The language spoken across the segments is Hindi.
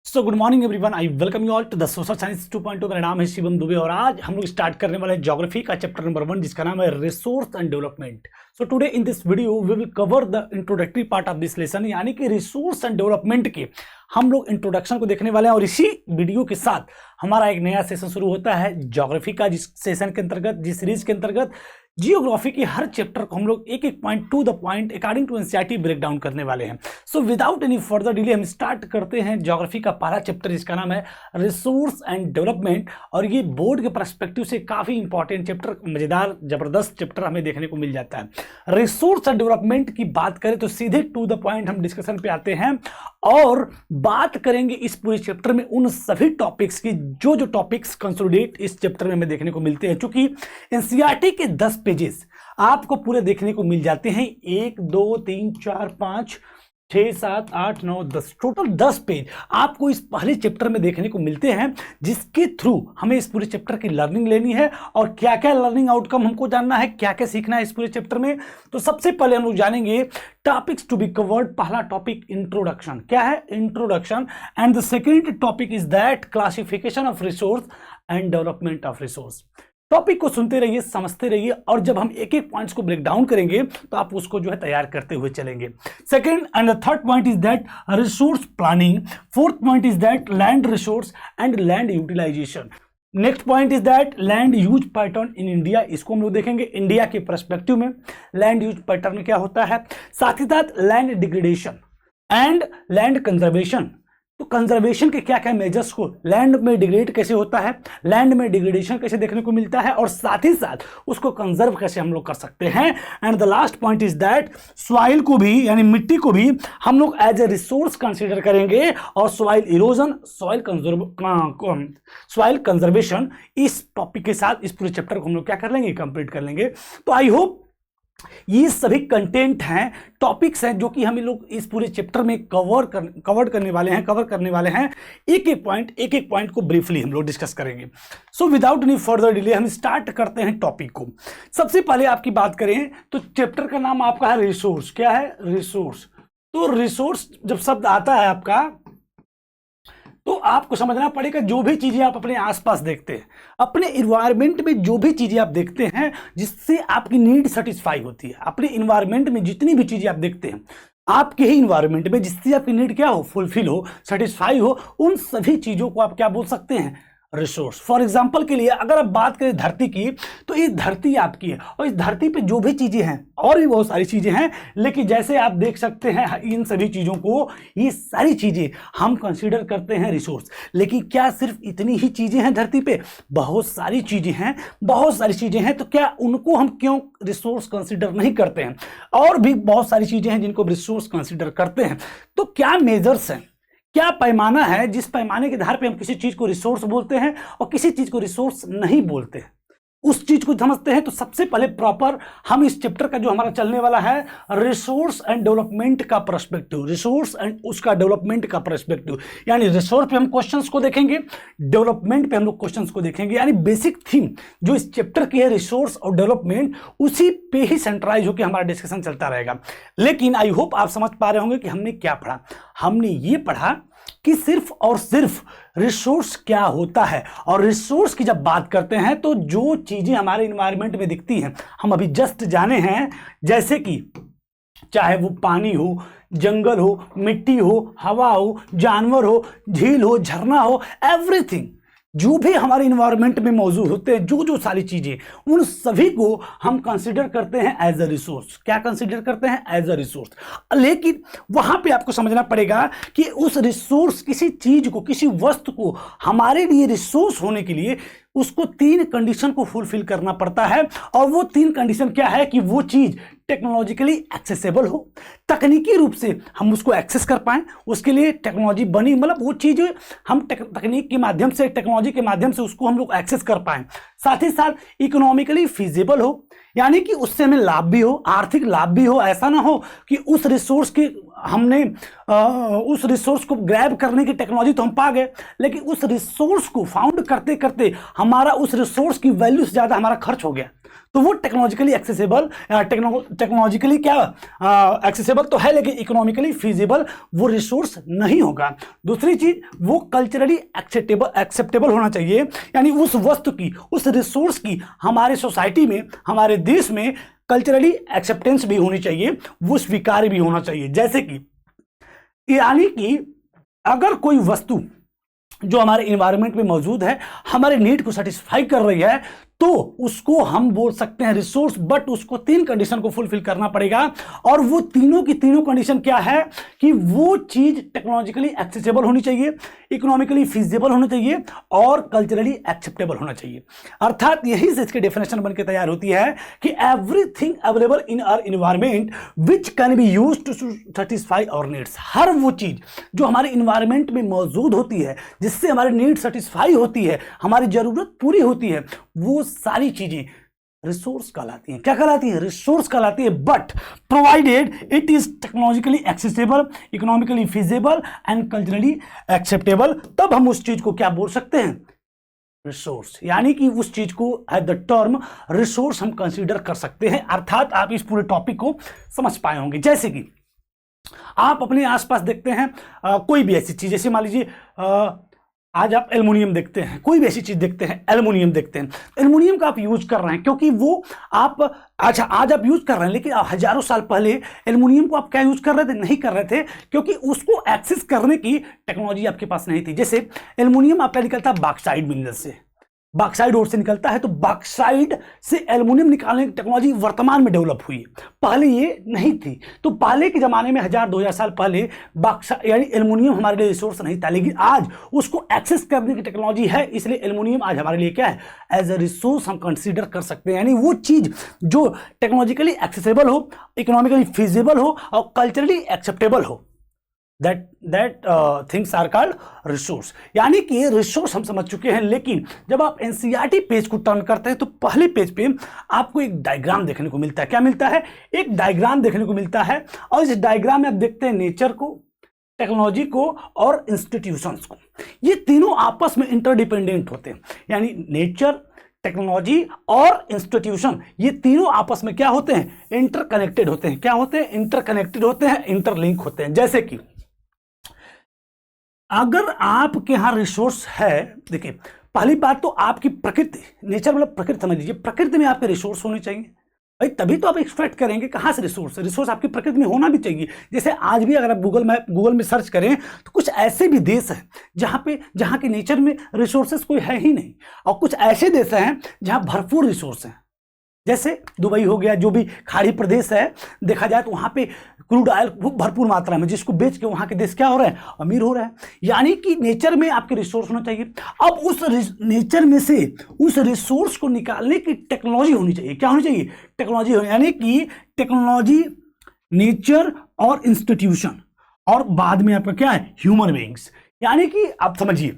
Good morning everyone, I welcome you all to the social science 2.0। मेरा नाम है शिवम दुबे और आज हम लोग स्टार्ट करने वाले हैं ज्योग्राफी का चैप्टर नंबर 1 जिसका नाम है resource and development. So today in this video we will cover the introductory part of this lesson, यानी कि रिसोर्स एंड डेवलपमेंट के हम लोग इंट्रोडक्शन को देखने वाले हैं और इसी वीडियो के साथ हमारा एक नया सेशन शुरू होता है ज्योग्राफी का, जिस सेशन के अंतर्गत, जिस सीरीज के अंतर्गत जियोग्राफी के हर चैप्टर को हम लोग एक एक point to the point according to NCERT break down करने वाले हैं। So without any further delay हम स्टार्ट करते हैं ज्योग्राफी का पहला चैप्टर जिसका नाम है रिसोर्स एंड डेवलपमेंट। और ये बोर्ड के पर्सपेक्टिव से काफी इंपॉर्टेंट चैप्टर, मजेदार जबरदस्त चैप्टर हमें देखने को मिल जाता है। रिसोर्स एंड डेवलपमेंट की बात करें तो सीधे टू द पॉइंट हम डिस्कशन पे आते हैं और बात करेंगे इस पूरे चैप्टर में उन सभी टॉपिक्स की जो टॉपिक्स कंसोलिडेट इस चैप्टर में हमें देखने को मिलते हैं। क्योंकि एनसीईआरटी के 10 पेजेस आपको पूरे देखने को मिल जाते हैं, 1 2 3 4 5 6 7 8 9 10, टोटल 10 पेज आपको इस पहले चैप्टर में देखने को मिलते हैं, जिसके थ्रू हमें इस पूरे चैप्टर की लर्निंग लेनी है और क्या क्या लर्निंग आउटकम हमको जानना है, क्या क्या सीखना है इस पूरे चैप्टर में। तो सबसे पहले हम लोग जानेंगे टॉपिक्स टू बी कवर्ड। पहला टॉपिक इंट्रोडक्शन, क्या है introduction, and the second topic is that classification of resource and development of resource. Topic को सुनते रहिए, समझते रहिए और जब हम एक एक पॉइंट्स को ब्रेक डाउन करेंगे तो आप उसको जो है तैयार करते हुए चलेंगे। Second and the third point is that resource planning. Fourth point is that land resource and land utilization. Next point is that land use pattern in India. इसको हम लोग देखेंगे इंडिया के पर्सपेक्टिव में लैंड यूज पैटर्न क्या होता है। साथ ही साथ land degradation and land conservation. तो कंजर्वेशन के क्या क्या मेजर्स को, लैंड में डिग्रेड कैसे होता है, लैंड में डिग्रेडेशन कैसे देखने को मिलता है और साथ ही साथ उसको कंजर्व कैसे हम लोग कर सकते हैं। And the last point is that soil को भी, यानी मिट्टी को भी हम लोग एज ए रिसोर्स कंसीडर करेंगे और सॉइल इरोजन, सॉइल कंजर्वेशन, इस टॉपिक के साथ इस पूरे चैप्टर को हम लोग क्या कर लेंगे, कंप्लीट कर लेंगे। तो आई होप ये सभी कंटेंट हैं, टॉपिक्स हैं जो कि हम लोग इस पूरे चैप्टर में कवर करने वाले हैं। एक एक पॉइंट को ब्रीफली हम लोग डिस्कस करेंगे। सो विदाउट एनी फर्दर डिले हम स्टार्ट करते हैं टॉपिक को। सबसे पहले आपकी बात करें तो चैप्टर का नाम आपका है रिसोर्स। क्या है, रिसोर्स। तो रिसोर्स जब शब्द आता है आपका तो आपको समझना पड़ेगा जो भी चीजें आप अपने आसपास देखते हैं, अपने इन्वायरमेंट में जो भी चीजें आप देखते हैं जिससे आपकी नीड सेटिस्फाई होती है, अपने इन्वायरमेंट में जितनी भी चीजें आप देखते हैं आपके ही इन्वायरमेंट में जिससे आपकी नीड क्या हो, फुलफिल हो, सेटिस्फाई हो, उन सभी चीजों को आप क्या बोल सकते हैं, रिसोर्स। फॉर एग्जाम्पल के लिए अगर आप बात करें धरती की तो ये धरती आपकी है और इस धरती पे जो भी चीजें हैं और भी बहुत सारी चीजें हैं, लेकिन जैसे आप देख सकते हैं इन सभी चीजों को, ये सारी चीजें हम कंसीडर करते हैं रिसोर्स। लेकिन क्या सिर्फ इतनी ही चीजें हैं धरती पे? बहुत सारी चीजें हैं, बहुत सारी चीजें हैं। तो क्या उनको हम क्यों रिसोर्स कंसीडर नहीं करते हैं? और भी बहुत सारी चीजें हैं जिनको रिसोर्स कंसीडर करते हैं। तो क्या मेजर्स हैं, क्या पैमाना है जिस पैमाने के आधार पे हम किसी चीज को रिसोर्स बोलते हैं और किसी चीज को रिसोर्स नहीं बोलते हैं, उस चीज को समझते हैं। तो सबसे पहले प्रॉपर हम इस चैप्टर का जो हमारा चलने वाला है रिसोर्स एंड डेवलपमेंट का पर्सपेक्टिव, रिसोर्स एंड उसका डेवलपमेंट का पर्सपेक्टिव, यानी रिसोर्स पे हम क्वेश्चंस को देखेंगे, डेवलपमेंट पे हम लोग क्वेश्चंस को देखेंगे। यानी बेसिक थीम जो इस चैप्टर की है रिसोर्स और डेवलपमेंट, उसी पे ही सेंट्रलाइज होकर हमारा डिस्कशन चलता रहेगा। लेकिन आई होप आप समझ पा रहे होंगे कि हमने क्या पढ़ा। हमने ये पढ़ा कि सिर्फ और सिर्फ रिसोर्स क्या होता है, और रिसोर्स की जब बात करते हैं तो जो चीजें हमारे इन्वायरमेंट में दिखती हैं, हम अभी जस्ट जाने हैं, जैसे कि चाहे वो पानी हो, जंगल हो, मिट्टी हो, हवा हो, जानवर हो, झील हो, झरना हो, एवरीथिंग जो भी हमारे इन्वायरमेंट में मौजूद होते हैं, जो सारी चीजें, उन सभी को हम कंसीडर करते हैं एज अ रिसोर्स। क्या कंसीडर करते हैं? As a resource. लेकिन वहां पे आपको समझना पड़ेगा कि उस रिसोर्स, किसी चीज को, किसी वस्तु को हमारे लिए रिसोर्स होने के लिए उसको 3 कंडीशन को फुलफिल करना पड़ता है। और वो 3 कंडीशन क्या है कि वो चीज टेक्नोलॉजिकली एक्सेसिबल हो, तकनीकी रूप से हम उसको एक्सेस कर पाएं, उसके लिए टेक्नोलॉजी बनी, मतलब वो चीज हम तकनीक के माध्यम से, टेक्नोलॉजी के माध्यम से उसको हम लोग एक्सेस कर पाएं। साथ ही साथ इकोनॉमिकली फिजिबल हो, यानी कि उससे हमें लाभ भी हो, आर्थिक लाभ भी हो। ऐसा ना हो कि उस रिसोर्स की हमने उस रिसोर्स को ग्रैब करने की टेक्नोलॉजी तो हम पा गए, लेकिन उस रिसोर्स को फाउंड करते करते हमारा उस रिसोर्स की वैल्यू से ज़्यादा हमारा खर्च हो गया, तो वो टेक्नोलॉजिकली एक्सेसिबल, टेक्नोलॉजिकली क्या एक्सेसिबल तो है, लेकिन इकोनॉमिकली फीजिबल वो रिसोर्स नहीं होगा। दूसरी चीज, वो कल्चरली एक्सेप्टेबल होना चाहिए, यानी उस वस्तु की, उस रिसोर्स की हमारे सोसाइटी में, हमारे देश में कल्चरली एक्सेप्टेंस भी होनी चाहिए, वो स्वीकार्य भी होना चाहिए। जैसे कि यानी कि अगर कोई वस्तु जो हमारे इन्वायरमेंट में मौजूद है हमारे नीड को सेटिस्फाई कर रही है, तो उसको हम बोल सकते हैं रिसोर्स, बट उसको 3 कंडीशन को फुलफिल करना पड़ेगा। और वो तीनों की तीनों कंडीशन क्या है कि वो चीज टेक्नोलॉजिकली एक्सेसिबल होनी चाहिए, इकोनॉमिकली फीजिबल होना चाहिए और कल्चरली एक्सेप्टेबल होना चाहिए। अर्थात यही से इसकी डेफिनेशन बनकर तैयार होती है कि everything available in our environment which can be used to satisfy our needs. हर वो चीज जो हमारे इन्वायरमेंट में मौजूद होती है, जिससे हमारी नीड सेटिस्फाई होती है, हमारी जरूरत पूरी होती है, वो सारी चीजें रिसोर्स कहलाती हैं। क्या कहलाती है? रिसोर्स कहलाती है। But provided it is technologically accessible, economically feasible and culturally acceptable, तब हम उस चीज को क्या बोल सकते हैं? रिसोर्स। यानी कि उस चीज को एट द टर्म रिसोर्स हम कंसीडर कर सकते हैं। अर्थात आप इस पूरे टॉपिक को समझ पाए होंगे। जैसे कि आप अपने आसपास देखते हैं कोई भी ऐसी चीज, जैसे मान लीजिए आज आप एल्युमिनियम देखते हैं, कोई भी ऐसी चीज देखते हैं, एल्युमिनियम देखते हैं, एल्युमिनियम का आप यूज कर रहे हैं क्योंकि वो आप अच्छा आज आप यूज कर रहे हैं, लेकिन हजारों साल पहले एल्युमिनियम को आप क्या यूज कर रहे थे? नहीं कर रहे थे, क्योंकि उसको एक्सेस करने की टेक्नोलॉजी आपके पास नहीं थी। जैसे एल्युमिनियम आपका निकलता है बॉक्साइट मिनरल से, बॉक्साइट ओर से निकलता है, तो बॉक्साइट से एल्युमिनियम निकालने की टेक्नोलॉजी वर्तमान में डेवलप हुई है, पहले ये नहीं थी। तो पहले के जमाने में 1000-2000 साल पहले बॉक्साइट यानी एल्युमिनियम हमारे लिए रिसोर्स नहीं था, लेकिन आज उसको एक्सेस करने की टेक्नोलॉजी है, इसलिए एल्युमिनियम आज हमारे लिए क्या है? एज अ रिसोर्स हम कंसीडर कर सकते हैं। यानी वो चीज जो टेक्नोलॉजिकली एक्सेसिबल हो, इकोनॉमिकली फीजिबल हो और कल्चरली एक्सेप्टेबल हो, that things are called resource। यानी कि रिसोर्स हम समझ चुके हैं, लेकिन जब आप एनसीईआरटी पेज को टर्न करते हैं तो पहले पेज पे आपको एक डायग्राम देखने को मिलता है। क्या मिलता है? एक डायग्राम देखने को मिलता है, और इस डायग्राम में आप देखते हैं नेचर को, टेक्नोलॉजी को और इंस्टीट्यूशंस को। ये तीनों आपस में इंटरडिपेंडेंट होते हैं, यानी नेचर, टेक्नोलॉजी और इंस्टीट्यूशन, ये तीनों आपस में क्या होते हैं? इंटरकनेक्टेड होते हैं। क्या होते हैं? इंटरकनेक्टेड होते हैं, इंटरलिंक होते हैं। जैसे कि अगर आपके यहां रिसोर्स है, देखिए पहली बात तो आपकी प्रकृति, नेचर मतलब प्रकृति समझ लीजिए, प्रकृति में आपके रिसोर्स होने चाहिए भाई, तभी तो आप एक्सपेक्ट करेंगे कहां से रिसोर्स। रिसोर्स आपकी प्रकृति में होना भी चाहिए। जैसे आज भी अगर आप गूगल में सर्च करें तो कुछ ऐसे भी देश हैं जहां के नेचर में रिसोर्सेस कोई है ही नहीं, और कुछ ऐसे देश हैं जहां भरपूर रिसोर्स हैं। जैसे दुबई हो गया, जो भी खाड़ी प्रदेश है, देखा जाए तो वहां पे क्रूड ऑयल भरपूर मात्रा में, जिसको बेच के वहां के देश क्या हो रहा है? अमीर हो रहा है। यानी कि नेचर में आपके रिसोर्स होना चाहिए। अब उस नेचर में से उस रिसोर्स को निकालने की टेक्नोलॉजी होनी चाहिए। क्या होनी चाहिए? टेक्नोलॉजी होनी, यानी कि टेक्नोलॉजी, नेचर और इंस्टीट्यूशन, और बाद में आपका क्या है? Human beings. यानी कि आप समझिए,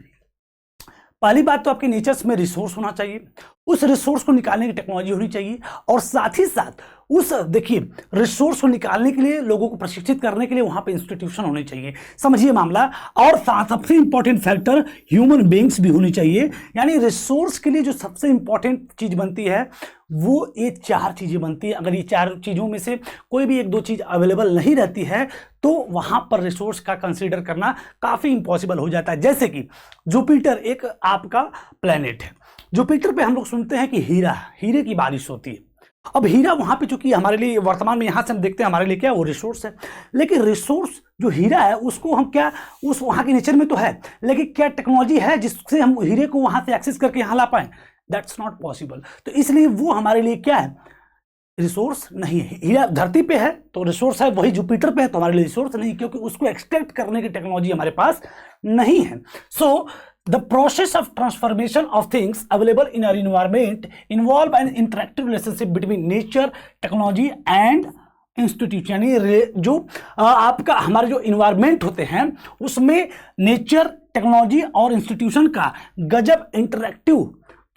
पहली बात तो आपके नेचर्स में रिसोर्स होना चाहिए, उस रिसोर्स को निकालने की टेक्नोलॉजी होनी चाहिए, और साथ ही साथ उस देखिए रिसोर्स को निकालने के लिए लोगों को प्रशिक्षित करने के लिए वहां पे इंस्टीट्यूशन होने चाहिए। समझिए मामला। और सबसे इंपॉर्टेंट फैक्टर ह्यूमन बीइंग्स भी होनी चाहिए। यानी रिसोर्स के लिए जो सबसे इंपॉर्टेंट चीज बनती है वो ये 4 चीजें बनती है। अगर ये 4 चीजों में से कोई भी 1-2 चीज अवेलेबल नहीं रहती है तो वहां पर रिसोर्स का कंसीडर करना काफी इंपॉसिबल हो जाता है। जैसे कि जुपिटर एक आपका प्लेनेट है, जुपिटर पे हम लोग सुनते हैं कि हीरे की बारिश होती है। अब हीरा वहां पे चूंकि हमारे लिए वर्तमान में यहां से हम देखते हैं हमारे लिए क्या वो रिसोर्स है, लेकिन रिसोर्स जो हीरा है उसको हम क्या उस वहां के नेचर में तो है, लेकिन क्या टेक्नोलॉजी है जिससे हम हीरे को वहां से एक्सेस करके यहां ला पाए? That's not possible. तो इसलिए वो हमारे लिए क्या है? रिसोर्स नहीं है। हीरा धरती पे है तो रिसोर्स है, वही जुपिटर पे है तो हमारे लिए रिसोर्स नहीं, क्योंकि उसको एक्सट्रैक्ट करने की टेक्नोलॉजी हमारे पास नहीं है। सो the process of transformation of things available in our environment involve an interactive relationship between nature, technology and institution। यानी जो आपका हमारे जो इन्वायरमेंट होते हैं उसमें नेचर, टेक्नोलॉजी और इंस्टीट्यूशन का गजब इंटरैक्टिव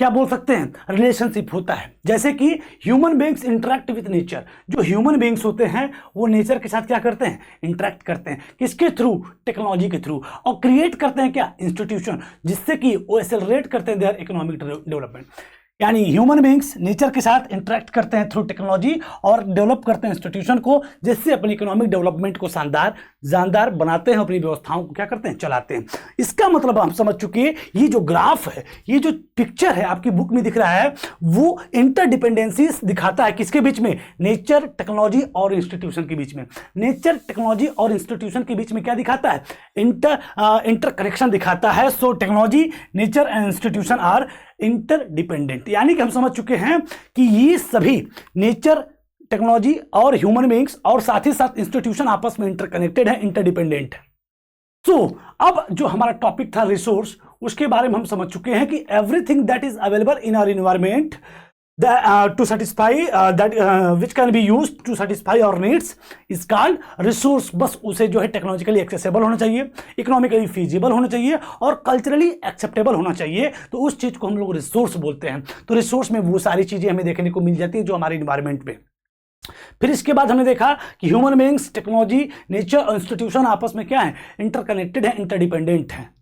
क्या बोल सकते हैं, रिलेशनशिप होता है। जैसे कि human beings interact with nature, जो ह्यूमन बीइंग्स होते हैं वो नेचर के साथ क्या करते हैं, इंटरेक्ट करते हैं। किसके थ्रू, टेक्नोलॉजी के थ्रू, और क्रिएट करते हैं क्या, इंस्टीट्यूशन, जिससे कि वो एक्सेलरेट करते हैं देयर इकोनॉमिक डेवलपमेंट। यानी ह्यूमन बीइंग्स नेचर के साथ इंटरेक्ट करते हैं थ्रू टेक्नोलॉजी और डेवलप करते हैं इंस्टीट्यूशन को, जिससे अपनी इकोनॉमिक डेवलपमेंट को जानदार बनाते हैं, अपनी व्यवस्थाओं को क्या करते हैं, चलाते हैं। इसका मतलब हम समझ चुके हैं, ये जो ग्राफ है, ये जो पिक्चर है आपकी बुक में दिख रहा है, वो इंटरडिपेंडेंसीज दिखाता है किसके बीच में, नेचर, टेक्नोलॉजी और इंस्टीट्यूशन के बीच में। नेचर, टेक्नोलॉजी और इंस्टीट्यूशन के बीच में क्या दिखाता है, इंटर कनेक्शन दिखाता है। So technology, nature and institution are interdependent. यानी कि हम समझ चुके हैं कि ये सभी नेचर, टेक्नोलॉजी और ह्यूमन बीइंग्स और साथ ही साथ इंस्टीट्यूशन आपस में इंटरकनेक्टेड है, इंटरडिपेंडेंट है। तो अब जो हमारा टॉपिक था रिसोर्स, उसके बारे में हम समझ चुके हैं कि everything that is available in our environment to satisfy which can be used to satisfy our needs is called resource। बस उसे जो है टेक्नोलॉजिकली एक्सेसिबल होना चाहिए, इकोनॉमिकली फीजिबल होना चाहिए और कल्चरली एक्सेप्टेबल होना चाहिए, तो उस चीज को हम लोग रिसोर्स बोलते हैं। तो रिसोर्स में वो सारी चीजें हमें देखने को मिल जाती है जो हमारे इन्वायरमेंट में। फिर इसके बाद हमने देखा कि ह्यूमन बीइंग्स, टेक्नोलॉजी, नेचर और इंस्टीट्यूशन आपस में क्या है, इंटरकनेक्टेड है, इंटरडिपेंडेंट है।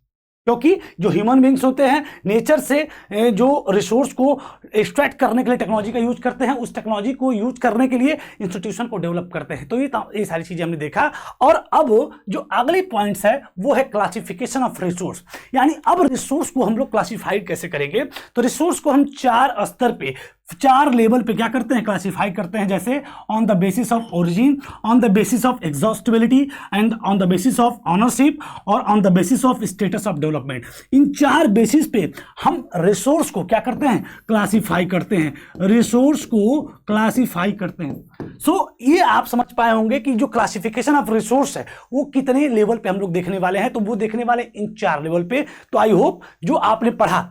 क्योंकि जो ह्यूमन बीइंग्स होते हैं नेचर से जो रिसोर्स को एक्सट्रैक्ट करने के लिए टेक्नोलॉजी का यूज करते हैं, उस टेक्नोलॉजी को यूज करने के लिए इंस्टीट्यूशन को डेवलप करते हैं। तो ये सारी चीजें हमने देखा। और अब जो अगले पॉइंट्स है वो है क्लासिफिकेशन ऑफ रिसोर्स। यानी अब रिसोर्स को हम लोग क्लासिफाइड कैसे करेंगे, तो रिसोर्स को हम 4 स्तर पे, 4 लेवल पे क्या करते हैं, क्लासिफाई करते हैं। जैसे on the basis of origin, on the basis of exhaustibility and on the basis of ownership और on the basis of status of development. इन 4 बेसिस पे हम रिसोर्स को क्या करते हैं, क्लासिफाई करते हैं, रिसोर्स को क्लासिफाई करते हैं। सो ये आप समझ पाए होंगे कि जो क्लासिफिकेशन ऑफ रिसोर्स है वो कितने लेवल पे हम लोग देखने वाले हैं। तो वो देखने वाले इन 4 लेवल पे। तो आई होप जो आपने पढ़ा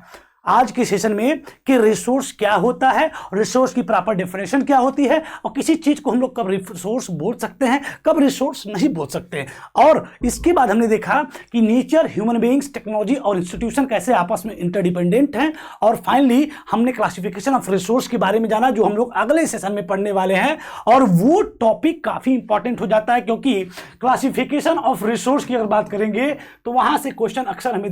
आज के सेशन में कि रिसोर्स क्या होता है, रिसोर्स की प्रॉपर डेफिनेशन क्या होती है, और किसी चीज को हम लोग कब रिसोर्स बोल सकते हैं, कब रिसोर्स नहीं बोल सकते हैं। और इसके बाद हमने देखा कि नेचर, ह्यूमन बीइंग्स, टेक्नोलॉजी और इंस्टीट्यूशन कैसे आपस में इंटरडिपेंडेंट हैं। और फाइनली हमने क्लासिफिकेशन ऑफ रिसोर्स के बारे में जाना, जो हम लोग अगले सेशन में पढ़ने वाले हैं। और वो टॉपिक काफी इंपॉर्टेंट हो जाता है, क्योंकि क्लासिफिकेशन ऑफ रिसोर्स की अगर बात करेंगे तो वहां से क्वेश्चन अक्सर हमें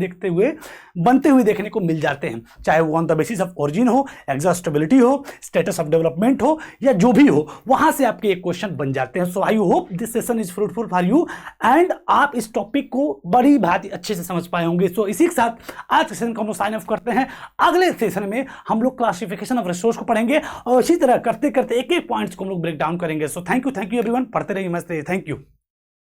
बनते हुए देखने को मिल जाते हैं, चाहे वो on the basis of origin हो, एग्जॉस्टिबिलिटी हो, स्टेटस ऑफ डेवलपमेंट हो, या जो भी हो, वहां से आपके एक क्वेश्चन बन जाते हैं। So I hope this session is fruitful for you and आप इस टॉपिक को बड़ी भांति अच्छे से समझ पाए होंगे। सो इसी के साथ आज के सेशन को हम लोग साइन ऑफ करते हैं। अगले सेशन में हम लोग क्लासिफिकेशन ऑफ रिसोर्स को पढ़ेंगे और इसी तरह करते करते एक एक पॉइंट्स को हम लोग ब्रेक डाउन करेंगे। सो थैंक यू एवरीवन, पढ़ते रहिए, मस्त रहिए, थैंक यू।